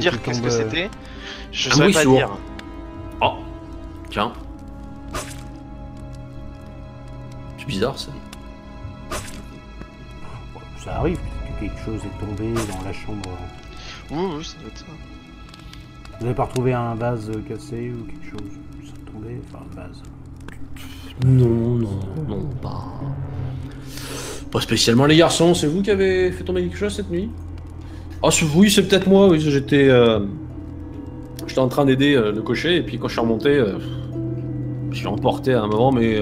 dire qu'est-ce que c'était. Je Un saurais bruit pas sourd. dire. Oh, tiens. C'est bizarre ça. Ça arrive que quelque chose est tombé dans la chambre. Oui, ça doit être ça. Vous n'avez pas retrouvé un vase cassé ou quelque chose? Ça est tombé, enfin un vase. Non, pas spécialement les garçons. C'est vous qui avez fait tomber quelque chose cette nuit? Ah oui, c'est peut-être moi. Oui, j'étais en train d'aider le cocher et puis quand je suis remonté, je suis emporté à un moment, mais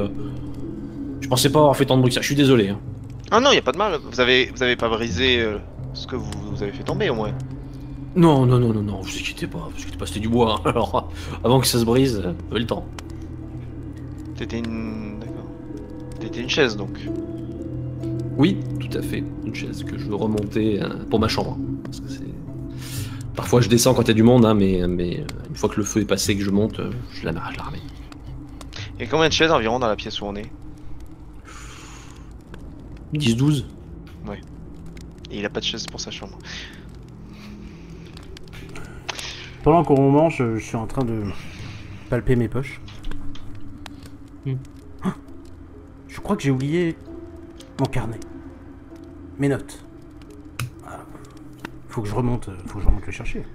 je pensais pas avoir fait tant de bruit que ça. Je suis désolé. Hein. Ah non, y a pas de mal. Vous avez pas brisé ce que vous avez fait tomber au moins. Non, vous inquiétez pas, c'était du bois. Hein. Alors, avant que ça se brise, avait le temps. T'étais une... D'accord. T'étais une chaise donc. Oui, tout à fait. Une chaise que je veux remonter pour ma chambre. Parce que parfois je descends quand il y a du monde, hein, mais une fois que le feu est passé et que je monte, je la ramène. Et combien de chaises environ dans la pièce où on est? 10-12. Ouais. Et il a pas de chaise pour sa chambre. Pendant qu'on mange, je suis en train de palper mes poches. Je crois que j'ai oublié mon carnet. Mes notes. Faut que je remonte le chercher.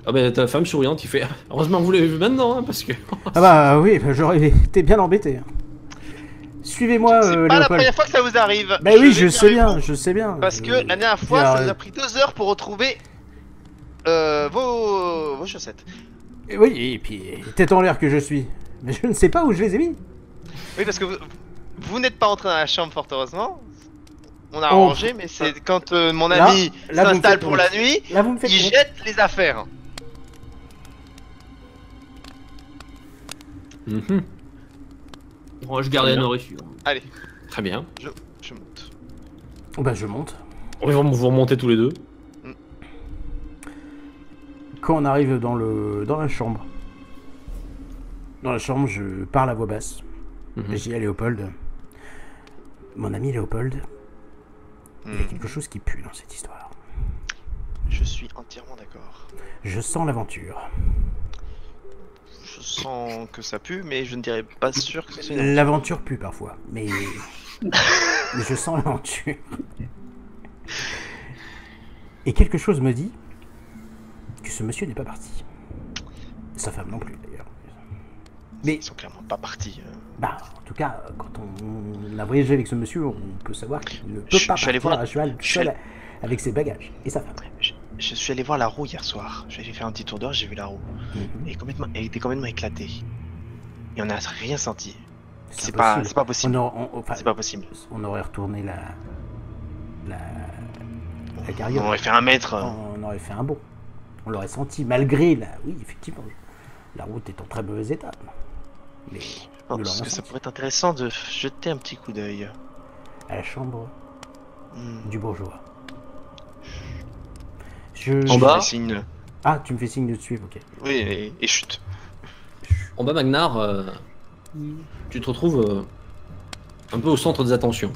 Ah bah ta femme souriante, il fait heureusement que vous l'avez vu maintenant, hein, parce que... Ah bah oui, j'aurais été bien embêté. Suivez-moi, C'est pas la Léopold. première fois que ça vous arrive. Bah oui, vais je sais bien. Parce que la dernière fois, ça nous a pris 2 heures pour retrouver vos chaussettes. Oui, et puis, tête en l'air que je suis. Mais je ne sais pas où je les ai mis. Oui, parce que vous n'êtes pas rentré dans la chambre, fort heureusement. On a rangé, mais c'est quand mon ami s'installe pour la nuit, il jette les affaires. Bon, je garde la nourriture. Allez. Très bien. Je monte. Bah je monte. On va vous remonter tous les deux. Quand on arrive dans la chambre. Dans la chambre, je parle à voix basse. Et je dis à Léopold. Mon ami Léopold. Il y a quelque chose qui pue dans cette histoire. Je suis entièrement d'accord. Je sens l'aventure. Je sens que ça pue, mais je ne dirais pas sûr que c'est l'aventure pue parfois, mais je sens l'aventure. Et quelque chose me dit que ce monsieur n'est pas parti. Sa femme non plus d'ailleurs. Mais ils sont clairement pas partis. Bah, en tout cas, quand on a voyagé avec ce monsieur, on peut savoir qu'il ne peut pas partir à cheval seul avec ses bagages et sa femme. Je suis allé voir la roue hier soir. J'ai fait un petit tour dehors, j'ai vu la roue. Elle était complètement éclatée. Et on n'a rien senti. C'est pas possible. C'est pas possible. On aurait retourné la carriole. On aurait fait un mètre. On aurait fait un bond. On l'aurait senti, malgré oui, effectivement, la route est en très mauvais état. Mais parce que ça pourrait être intéressant de jeter un petit coup d'œil. À la chambre du bourgeois. En bas. Ah, tu me fais signe de suivre, ok. Oui, et chute. En bas, Magnar, tu te retrouves un peu au centre des attentions.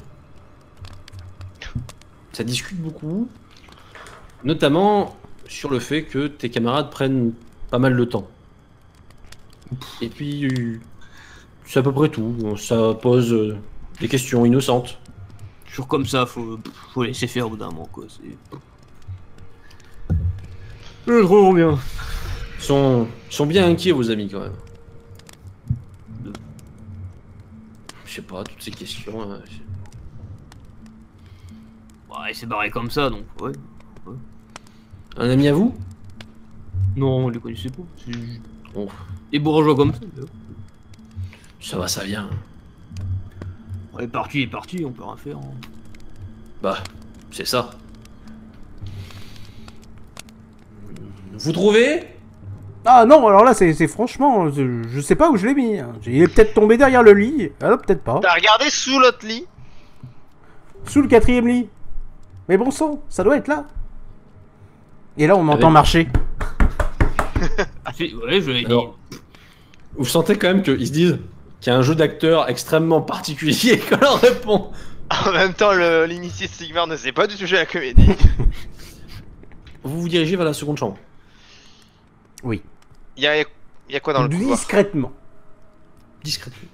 Ça discute beaucoup, notamment sur le fait que tes camarades prennent pas mal de temps. Et puis, c'est à peu près tout. Ça pose des questions innocentes. Toujours comme ça, faut laisser faire au bout d'un moment, quoi. Trop bien. Ils sont bien inquiets, vos amis, quand même. Je sais pas, toutes ces questions... Ouais, il s'est barré comme ça, donc ouais. Un ami à vous? Non, on les connaissait pas. Oh. Des bourgeois comme ça. Ça va, ça vient. Ouais, il est parti, on peut rien faire. Hein. Bah, c'est ça. Vous trouvez? Ah non, alors là, c'est franchement, je sais pas où je l'ai mis. Hein. Il est peut-être tombé derrière le lit. Alors peut-être pas. T'as regardé sous l'autre lit? Sous le 4e lit. Mais bon sang, ça doit être là. Et là, on m'entend marcher. Ouais, je l'ai dit. Vous sentez quand même qu'ils se disent qu'il y a un jeu d'acteur extrêmement particulier quand on répond. En même temps, l'initié Sigmar ne sait pas du tout jouer à la comédie. Vous vous dirigez vers la seconde chambre. Oui. Il y a quoi dans le couloir? Discrètement. Discrètement.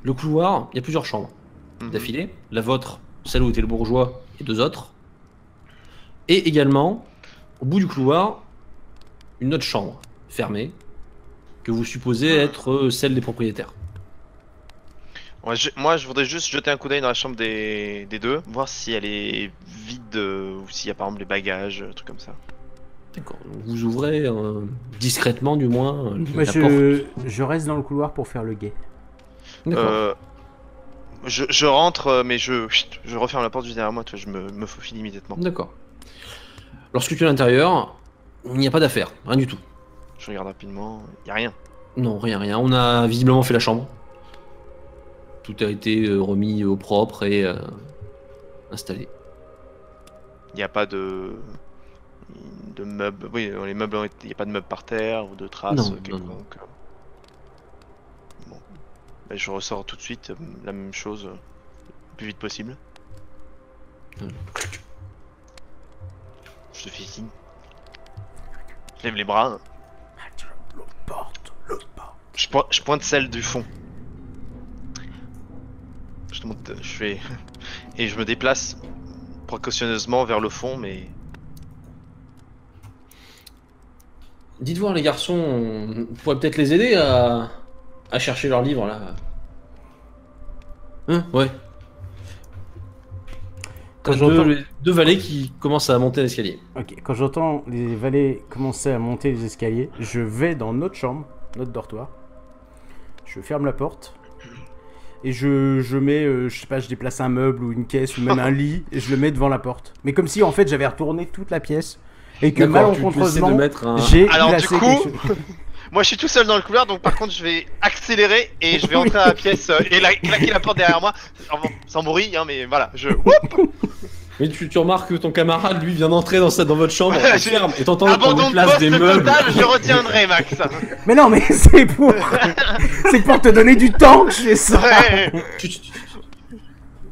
Le couloir, il y a plusieurs chambres d'affilée. La vôtre, celle où était le bourgeois, et 2 autres. Et également, au bout du couloir, une autre chambre fermée que vous supposez être celle des propriétaires. Ouais, moi, je voudrais juste jeter un coup d'œil dans la chambre des deux, voir si elle est vide ou s'il y a par exemple des bagages, trucs comme ça. D'accord. Vous ouvrez discrètement, du moins, Moi, la porte. je reste dans le couloir pour faire le guet. D'accord. Je rentre, mais je referme la porte juste derrière moi, tu vois, je me faufile immédiatement. D'accord. Lorsque tu es à l'intérieur, il n'y a pas d'affaire, rien du tout. Je regarde rapidement, il n'y a rien. Non, rien. On a visiblement fait la chambre. Tout a été remis au propre et installé. Il n'y a pas de meubles. Oui, les meubles, il n'y a pas de meubles par terre ou de traces quelconques. Bon. Ben, je ressors tout de suite la même chose le plus vite possible. Je te fais signe. Je lève les bras. L'autre porte. Je pointe celle du fond. Je fais et je me déplace précautionneusement vers le fond, mais Dites voir les garçons, on pourrait peut-être les aider à chercher leurs livres là. Hein? Ouais. Quand deux valets qui commencent à monter l'escalier. Ok, quand j'entends les valets commencer à monter les escaliers, je vais dans notre chambre, notre dortoir. Je ferme la porte. Et je mets, je sais pas, je déplace un meuble ou une caisse ou même un lit et je le mets devant la porte. Mais comme si en fait j'avais retourné toute la pièce et que malencontreusement j'ai glacé quelque chose. Moi je suis tout seul dans le couloir, donc par contre je vais accélérer et je vais entrer à la pièce et claquer la porte derrière moi sans bruit, hein, mais voilà, Mais tu remarques que ton camarade lui vient d'entrer dans votre chambre, ferme, et t'entends qu'on abandon de déplace poste des meubles. total, je retiendrai Max. Mais non, mais c'est pour te donner du temps que je fais ça. Ouais.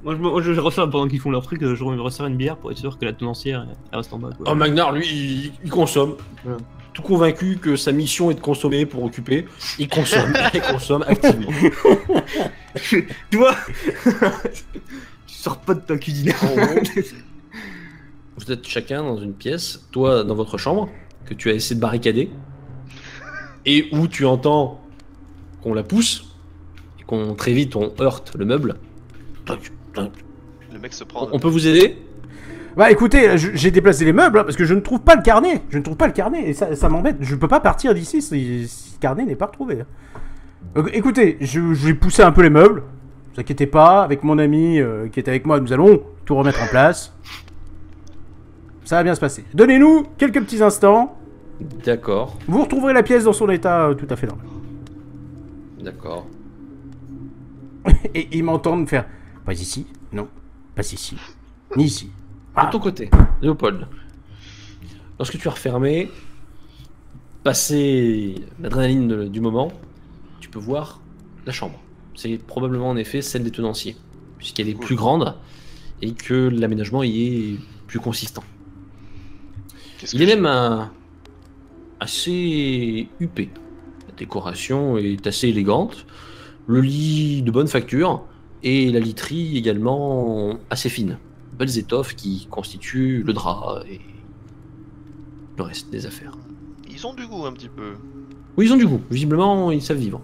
Moi je ressors pendant qu'ils font leur truc, je resserre une bière pour être sûr que la tenancière elle reste en bas. Quoi. Oh, Magnar, lui, il consomme. Ouais. Tout convaincu que sa mission est de consommer pour occuper, il consomme activement. Tu vois, tu sors pas de ta cuisine. Vous êtes chacun dans une pièce, toi dans votre chambre, que tu as essayé de barricader, et où tu entends qu'on la pousse, et qu'on très vite on heurte le meuble. Le mec se prend. On peut vous aider? Bah écoutez, j'ai déplacé les meubles hein, parce que je ne trouve pas le carnet. Et ça m'embête. Je peux pas partir d'ici si le carnet n'est pas retrouvé. Écoutez, je vais pousser un peu les meubles. Ne vous inquiétez pas, avec mon ami qui est avec moi, nous allons tout remettre en place. Ça va bien se passer. Donnez-nous quelques petits instants. D'accord. Vous retrouverez la pièce dans son état tout à fait normal. D'accord. Et ils m'entendent faire pas ici, non, pas ici, ni ici. De ton côté, Léopold, lorsque tu as refermé, passé l'adrénaline du moment, tu peux voir la chambre. C'est probablement en effet celle des tenanciers, puisqu'elle est plus grande et que l'aménagement y est plus consistant. Il est même assez huppé. La décoration est assez élégante, le lit de bonne facture et la literie également assez fine. Belles étoffes qui constituent le drap et le reste des affaires. Ils ont du goût un petit peu. Oui, ils ont du goût. Visiblement, ils savent vivre.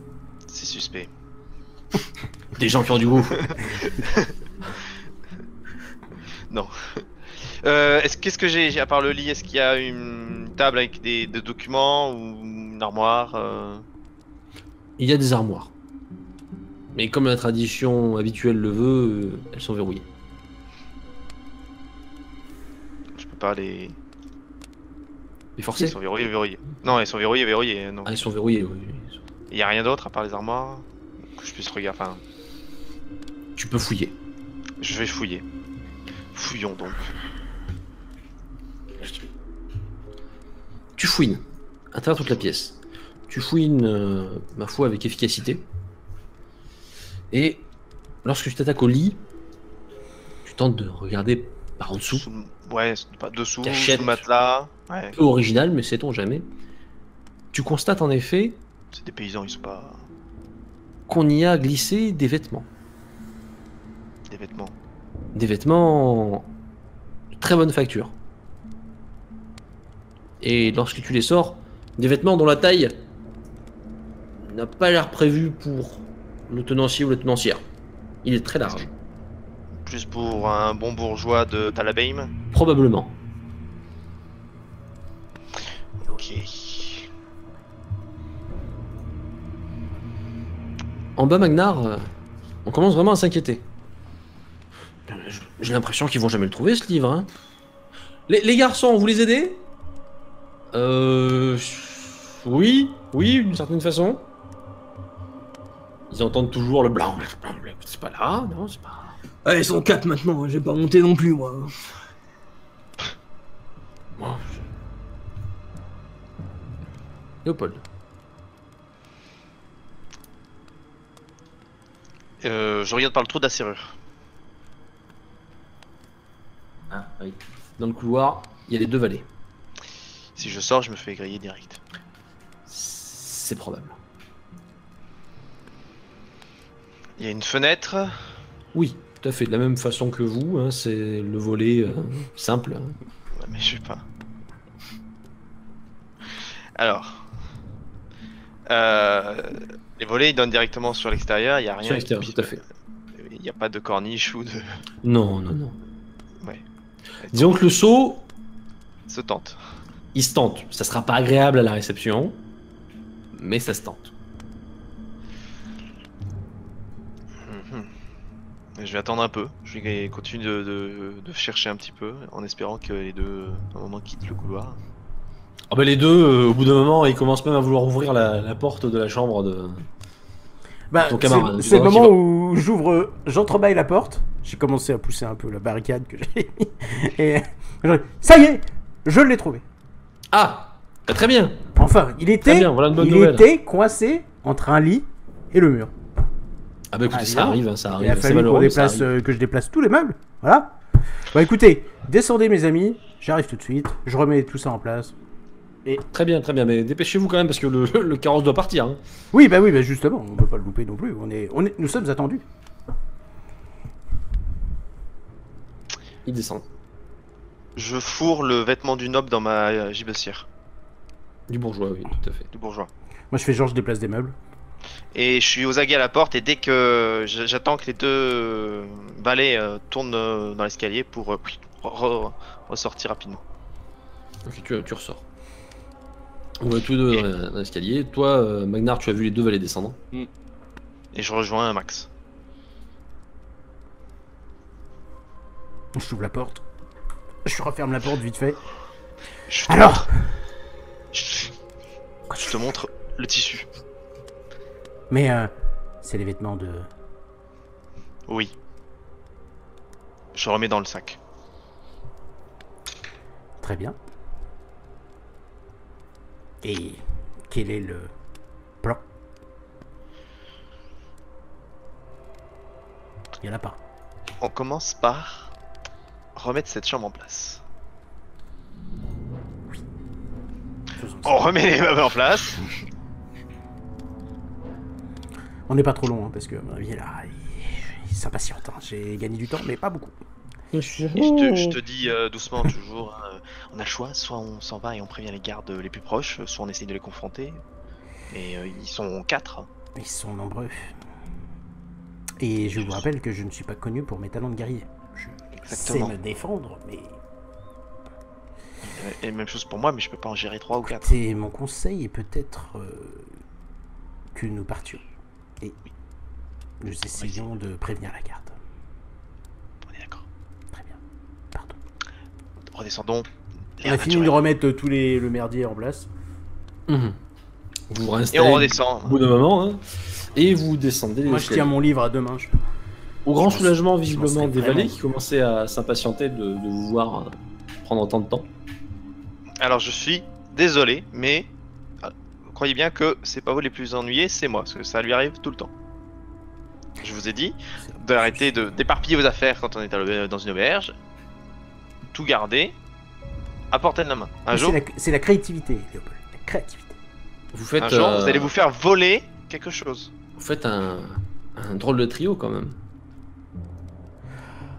C'est suspect. Des gens qui ont du goût. Non. Qu'est-ce que j'ai à part le lit? Est-ce qu'il y a une table avec des documents ou une armoire Il y a des armoires. Mais comme la tradition habituelle le veut, elles sont verrouillées. Je peux pas les forcer? Ils sont verrouillés. Non, ils sont verrouillés. Non. Ah, ils sont verrouillés, oui. Il y a rien d'autre à part les armoires que je puisse regarder. Enfin, tu peux fouiller. je vais fouiller. Fouillons donc. Tu fouines à travers toute la pièce. Tu fouines, ma foi, avec efficacité. Et lorsque tu t'attaques au lit, tu tentes de regarder Par en dessous. Ouais, pas dessous, Cachette. sous le matelas. Ouais. Peu original, mais sait-on jamais. Tu constates en effet C'est des paysans, ils sont pas qu'on y a glissé des vêtements. des vêtements. Des vêtements de très bonne facture. Et lorsque tu les sors, des vêtements dont la taille n'a pas l'air prévue pour le tenancier ou la tenancière. Il est très large. Plus pour un bon bourgeois de Talabeim. Probablement. Ok. En bas, Magnar, on commence vraiment à s'inquiéter. J'ai l'impression qu'ils vont jamais le trouver, ce livre. Hein. Les garçons, vous les aidez? Oui, d'une certaine façon. Ils entendent toujours le blanc. C'est pas là, non, c'est pas... Ah, ils sont 4 maintenant, j'ai pas monté non plus, moi. Moi, Léopold. Je regarde par le trou de la serrure. Ah, oui. Dans le couloir, il y a les 2 valets. Si je sors, je me fais griller direct. C'est probable. Il y a une fenêtre. Oui, tout à fait. De la même façon que vous, hein, c'est le volet simple. Hein. Ouais, mais je sais pas. Alors. Les volets ils donnent directement sur l'extérieur, il n'y a rien. Sur l'extérieur, tout à fait. Il n'y a pas de corniche ou de. Non, non, non. Ouais. Disons que le saut, Se tente. il se tente. Ça sera pas agréable à la réception, mais ça se tente. Je vais attendre un peu. Je vais continuer de chercher un petit peu en espérant que les deux à un moment quittent le couloir. Ah bah les deux, au bout d'un moment, ils commencent même à vouloir ouvrir la porte de la chambre de... Bah, ton camarade. c'est le moment où j'entrebâille la porte. J'ai commencé à pousser un peu la barricade que j'ai mis. Et ça y est, je l'ai trouvé. Ah, bah, très bien. Enfin, il Très bien, voilà une bonne il nouvelle. était coincé entre un lit et le mur. Ah bah écoutez, Ah, ça arrive, hein, ça Il arrive. a C'est fallu malheureux, qu'on mais ça déplace, arrive. que je déplace tous les meubles. Voilà. Bah écoutez, descendez mes amis, j'arrive tout de suite. Je remets tout ça en place. Très bien, mais dépêchez-vous quand même parce que le carrosse doit partir. Hein. Oui, bah justement, on peut pas le louper non plus. Nous sommes attendus. Ils descendent. Je fourre le vêtement du noble dans ma gibecière. Du bourgeois, oui, tout à fait. Du bourgeois. Moi je fais genre je déplace des meubles. Et je suis aux aguets à la porte et dès que j'attends que les deux valets tournent dans l'escalier pour ressortir rapidement. Ok, tu ressors. On va tous deux dans l'escalier. Toi, Magnar, tu as vu les 2 valets descendre. Et je rejoins Max. Je t'ouvre la porte. Je referme la porte vite fait. Je te Alors montre- je te montre le tissu. Mais c'est les vêtements de... Oui. Je remets dans le sac. Très bien. Et quel est le plan? Il y en a pas. On commence par remettre cette chambre en place. Faisons ça. On remet les meubles en place. On n'est pas trop long, hein, parce que à mon avis, là, il s'impatiente. Hein. J'ai gagné du temps, mais pas beaucoup. Et je te dis doucement toujours, hein, on a le choix, soit on s'en va et on prévient les gardes les plus proches, soit on essaye de les confronter. Et ils sont 4. Ils sont nombreux. Et je vous rappelle que je ne suis pas connu pour mes talents de guerrier. Je sais Exactement. me défendre, mais... Et même chose pour moi, mais je peux pas en gérer 3 ou 4. C'est mon conseil est peut-être que nous partions. Et nous essayions de prévenir la garde. On est d'accord. Très bien. Pardon. Redescendons. On a fini de remettre le merdier en place. Vous vous Et réinstallez on au redescend. bout d'un moment. Hein, et vous descendez Moi, je l'escalier. tiens mon livre à deux mains. Au grand je m'en- soulagement je m'en visiblement serais des vraiment- valets qui commençaient à s'impatienter de vous voir prendre autant de temps. Alors je suis désolé, mais croyez bien que c'est pas vous les plus ennuyés, c'est moi, parce que ça lui arrive tout le temps. Je vous ai dit d'arrêter d'éparpiller vos affaires quand on est dans une auberge. tout garder à portée de la main. Un Mais jour, c'est la créativité, Léopold. La créativité. Vous faites, un jour, vous allez vous faire voler quelque chose. vous faites un drôle de trio quand même.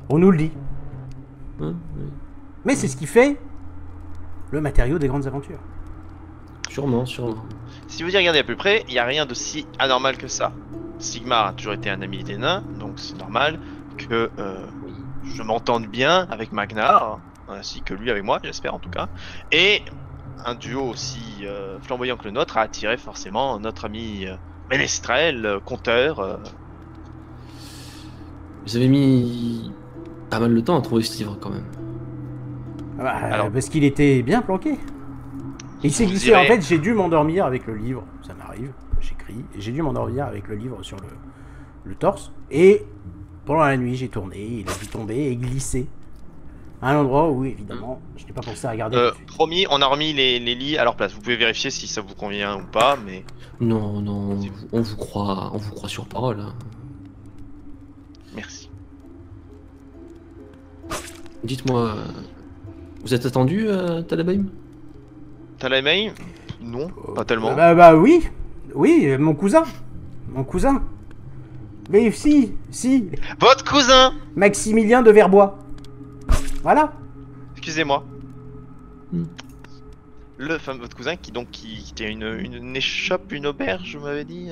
On nous le dit. Hein, oui. Mais c'est ce qui fait le matériau des grandes aventures. Sûrement. Si vous y regardez à peu près, il n'y a rien de si anormal que ça. Sigmar a toujours été un ami des nains, donc c'est normal que je m'entende bien avec Magnar, ainsi que lui avec moi, j'espère en tout cas. Et un duo aussi flamboyant que le nôtre a attiré forcément notre ami Ménestrel, conteur. Vous avez mis pas mal de temps à trouver ce livre quand même. Ah bah, Alors- parce qu'il était bien planqué. Il s'est Vous glissé. direz- En fait, j'ai dû m'endormir avec le livre. Ça m'arrive. J'écris. Et j'ai dû m'endormir avec le livre sur le torse. Et pendant la nuit, j'ai tourné. Il a dû tomber et glisser à un endroit où, évidemment, je n'ai pas pensé à regarder. tout de suite. Promis, on a remis les lits à leur place. Vous pouvez vérifier si ça vous convient ou pas, mais Non, on vous croit sur parole. Hein. merci. Dites-moi, vous êtes attendu, Talabaim? Talaimain? Non, pas tellement. Bah oui. Oui, mon cousin. Mais si. Votre cousin! Maximilien de Verbois. Voilà. Excusez-moi. Hmm. Votre cousin qui était une échoppe, une auberge, vous m'avez dit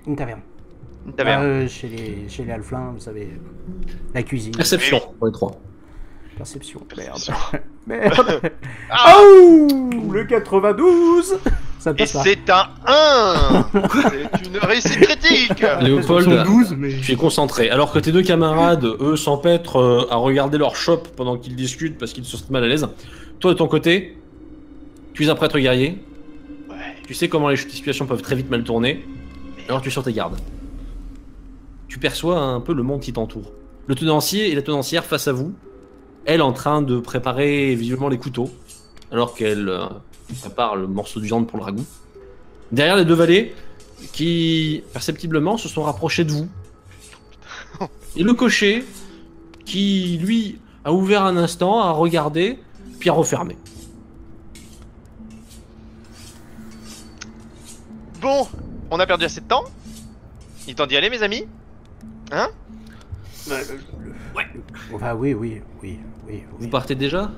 Une taverne. Une taverne. Chez les Halflins, vous savez. La cuisine. Perception pour les trois. Perception. Perception. Merde. Ah, Oh, le 92. Ça et passe pas. c'est un 1! C'est une réussite critique! Léopold, 12, mais... tu es concentré. Alors que tes deux camarades, eux, s'empêtrent à regarder leur shop pendant qu'ils discutent parce qu'ils se sentent mal à l'aise. Toi, de ton côté, tu es un prêtre guerrier. Ouais. Tu sais comment les situations peuvent très vite mal tourner. Alors tu es sur tes gardes. Tu perçois un peu le monde qui t'entoure. Le tenancier et la tenancière face à vous. Elle en train de préparer visiblement les couteaux. Alors qu'elle prépare le morceau de viande pour le ragoût. Derrière les deux valets qui, perceptiblement, se sont rapprochés de vous. Et le cocher qui, lui, a ouvert un instant, a regardé, puis a refermé. Bon, on a perdu assez de temps. Il est temps d'y aller, mes amis? Hein? Enfin, oui. Vous partez déjà?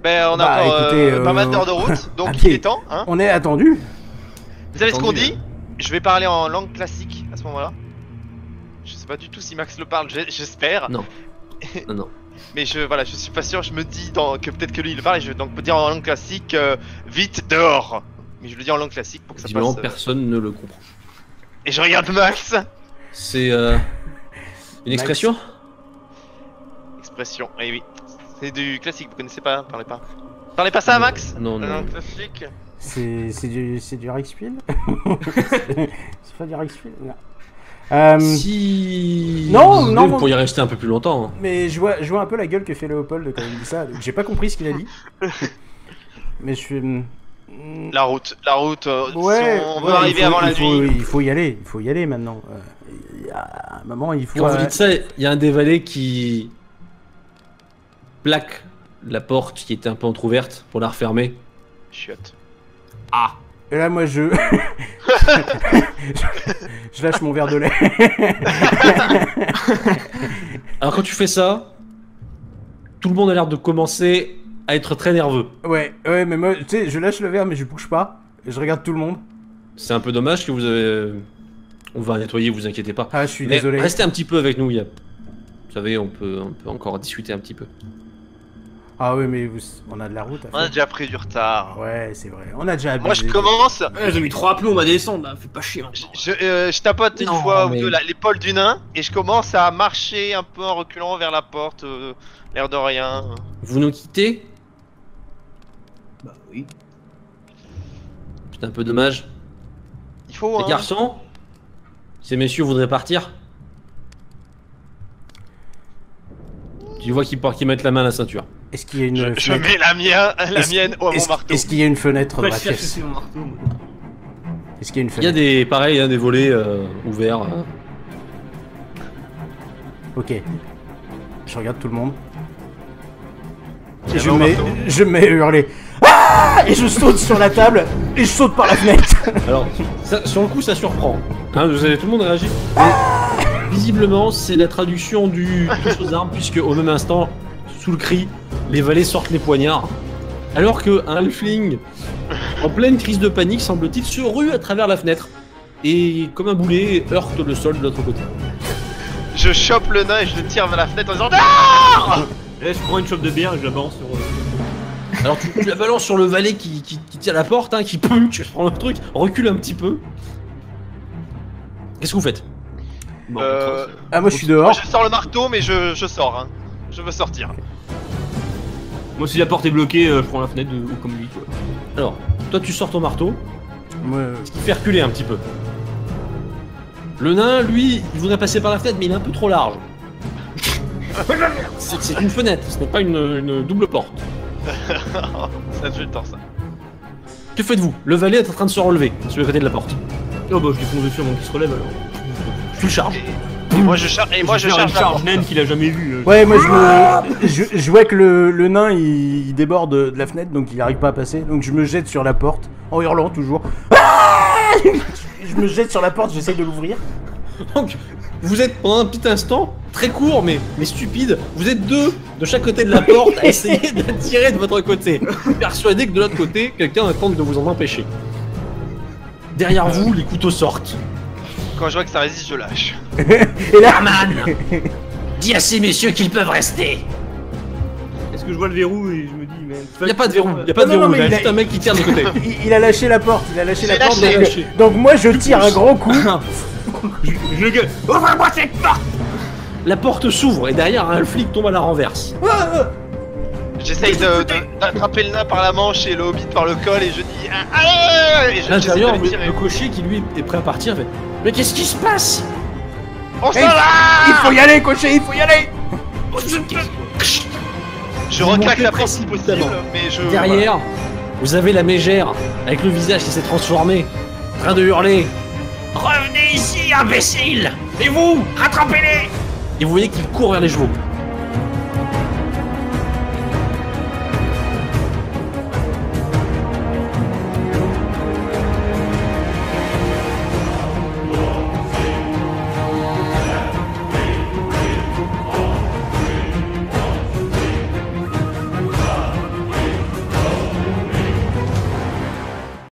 Ben, on a Bah, encore écoutez, pas mal d'heures de route, donc à il pied. est temps, hein? On est attendu. Vous savez ce qu'on Attendu, dit? Je vais parler en langue classique à ce moment-là. Je sais pas du tout si Max le parle, j'espère. Non. Non. Mais voilà, je suis pas sûr, je me dis que peut-être que lui il le parle et je vais donc dire en langue classique vite dehors. Mais je le dis en langue classique pour que ça Visiblement, passe. personne ne le comprend. Et je regarde Max. C'est une expression? Expression, eh oui. C'est du classique, vous connaissez pas, parlez pas. Parlez pas ça à Max? Non, La non. langue classique. C'est du Reichspiel. C'est pas du Reichspiel. Non. Si... Non, vous non, voulez, mon- vous pourriez rester un peu plus longtemps. Hein. Mais je vois un peu la gueule que fait Léopold quand il dit ça. Donc j'ai pas compris ce qu'il a dit. Mais je suis. La route, Ouais, si on veut ouais, arriver avant la nuit. il faut y aller maintenant. Il y a un moment, il faut. Quand vous dites ça, il y a un des valets qui plaque la porte qui était un peu entrouverte pour la refermer. Chiotte. Ah! Et là, moi, je lâche mon verre de lait. Alors quand tu fais ça, tout le monde a l'air de commencer à être très nerveux. Ouais, mais moi, tu sais, je lâche le verre, mais je bouge pas. Et je regarde tout le monde. C'est un peu dommage que vous avez... On va nettoyer, vous inquiétez pas. Ah, je suis Mais désolé. restez un petit peu avec nous, Yap. Vous savez, on peut encore discuter un petit peu. Ah oui, mais on a de la route à On a faire. déjà pris du retard. Ouais, c'est vrai. On a déjà abusé. Moi je commence. Ouais, j'ai mis 3 plombs, on va descendre là, fais pas chier. Hein. Je tapote une Non, fois mais- ou deux l'épaule du nain et je commence à marcher un peu en reculant vers la porte, l'air de rien. Vous nous quittez? Bah oui. C'est un peu dommage. Il faut. Les Hein. garçons, ces messieurs voudraient partir. Tu vois qu'ils mettent la main à la ceinture. Est-ce qu'il y a une Je fenêtre mets la mienne à mon marteau. Est-ce qu'il y a une fenêtre dans Pourquoi la je cherche pièce aussi mon marteau moi. Est-ce qu'il y a une Il y a fenêtre des volets ouverts. Ok. Je regarde tout le monde. Et je me mets à hurler. Ah, et je saute sur la table et je saute par la fenêtre. Alors, ça, sur le coup, ça surprend. Hein, vous avez tout le monde réagi. Mais, visiblement, c'est la traduction du touche aux armes, puisque au même instant, sous le cri, les valets sortent les poignards. Alors qu'un halfling, en pleine crise de panique, semble-t-il, se rue à travers la fenêtre. Et, comme un boulet, heurte le sol de l'autre côté. Je chope le nain et je le tire vers la fenêtre en disant ah. Et là, je prends une chope de bière et je la balance sur... Alors tu la balances sur le valet qui tient la porte, hein, qui punch, je prends le truc, recule un petit peu. Qu'est-ce que vous faites? Bon, Ah, moi je suis Moi dehors. je sors le marteau mais je sors hein. Je veux sortir. moi, si la porte est bloquée, je prends la fenêtre ou comme lui, quoi. Alors, toi tu sors ton marteau, Moi, ce qui fait reculer un petit peu. Le nain, lui, il voudrait passer par la fenêtre, mais il est un peu trop large. C'est une fenêtre, ce n'est pas une double porte. Ça je le temps ça. Que faites-vous? Le valet est en train de se relever sur le côté de la porte. Oh bah, je lui fonce dessus avant qu'il se relève, alors. Tu le charges. Et moi je charge. Et moi je vais faire charge une la charge porte. naine qu'il a jamais vue. ouais, moi je vois que le nain il déborde de la fenêtre donc il arrive pas à passer. Donc je me jette sur la porte en hurlant toujours. Ah, je me jette sur la porte, j'essaye de l'ouvrir. Donc, vous êtes pendant un petit instant, très court mais stupide, vous êtes deux de chaque côté de la porte à essayer de tirer de votre côté, persuadé que de l'autre côté, quelqu'un tente de vous en empêcher. Derrière vous, les couteaux sortent. Quand je vois que ça résiste, je lâche. Et là, Arman, dis à ces messieurs qu'ils peuvent rester. Est-ce que je vois le verrou et je me dis, mais... Y a pas de verrou, y a pas de Non, non, verrou, mais il y a il a- juste un mec qui tire de côté. il a lâché la porte, il a lâché la J'ai porte. lâché. Donc moi je tire un grand coup. Je gueule. Ouvre-moi cette porte. La porte s'ouvre et derrière un flic tombe à la renverse. J'essaye d'attraper le nain par la manche et le hobbit par le col et je dis allez. Et À l'intérieur, j'essaie de le tirer. le cocher qui lui est prêt à partir fait mais qu'est-ce qui se passe? On s'en Hey, va. il faut y aller, cocher, il faut y aller. Je reclaque la porte si précipitamment. possible, mais je. Derrière, vous avez la mégère avec le visage qui s'est transformé, en train de hurler. Revenez ici, imbécile! Et vous, rattrapez-les! Et vous voyez qu'il court vers les chevaux.